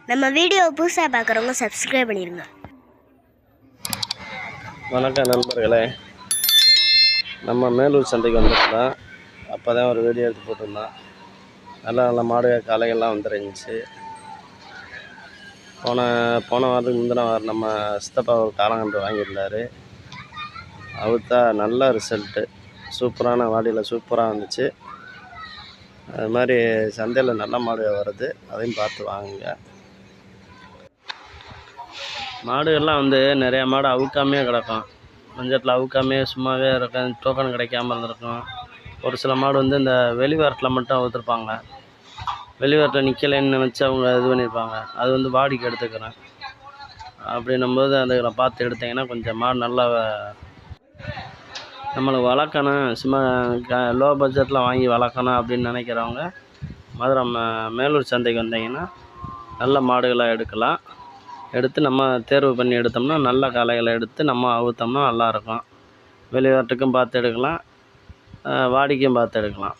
நம்ம வீடியோ புதுசாக பார்க்குறவங்க சப்ஸ்கிரைப் பண்ணிடுங்க. வணக்கம் நண்பர்களே, நம்ம மேலூர் சந்தைக்கு வந்துருந்தோம். அப்போ தான் ஒரு வீடியோ எடுத்து போட்டிருந்தோம். நல்ல நல்ல மாடு காளைகள்லாம் வந்துருந்துச்சு. போன வாரத்துக்கு முந்தின வாரம் நம்ம சித்தப்பா ஒரு காலங்கன்று வாங்கியிருந்தார். அவுத்தா நல்ல ரிசல்ட்டு, சூப்பரான வாடியில் சூப்பராக வந்துச்சு. அது மாதிரி சந்தையில் நல்ல மாடு வருது, அதையும் பார்த்து வாங்குங்க. மாடுகள்லாம் நிறையா மாடு அவுக்காமே கிடக்கும். மஞ்சத்தில் அவுக்காமே சும்மாவே இருக்கும், டோக்கன் கிடைக்காமல் இருந்திருக்கும். ஒரு சில மாடு இந்த வெளிவாரத்தில் மட்டும் அவுத்துருப்பாங்க. வெளிவாரத்தில் நிற்கலைன்னு நினச்சி அவங்க இது பண்ணியிருப்பாங்க. அது வாடிக்கு எடுத்துக்கிறேன். அப்படின்னும்போது அதுகளை பார்த்து எடுத்திங்கன்னா கொஞ்சம் மாடு நல்லா நம்மளுக்கு வளர்க்கணும், சும்மா லோ பட்ஜெட்டில் வாங்கி வளர்க்கணும் அப்படின்னு நினைக்கிறவங்க மதுரை மேலூர் சந்தைக்கு வந்தீங்கன்னா நல்ல மாடுகளாக எடுத்து நம்ம தேர்வு பண்ணி எடுத்தோம்னா நல்ல காளைகளை எடுத்து நம்ம அவுத்தோம்னா நல்லாயிருக்கும். வெளிநாட்டுக்கும் பார்த்து எடுக்கலாம், வாடிக்கையும் பார்த்து எடுக்கலாம்.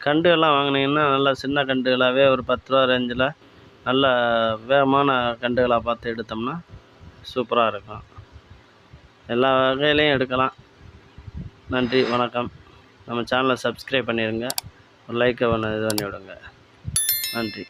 கண்டுகள்லாம் வாங்கினீங்கன்னா நல்லா சின்ன கண்டுகளாகவே ஒரு 10 ரூபா ரேஞ்சில் நல்ல வேகமான கண்டுகளாக பார்த்து எடுத்தோம்னா சூப்பராக இருக்கும். எல்லா வகையிலையும் எடுக்கலாம். நன்றி, வணக்கம். நம்ம சேனலை சப்ஸ்கிரைப் பண்ணிடுங்க, ஒரு லைக்கை இது பண்ணி விடுங்க. நன்றி.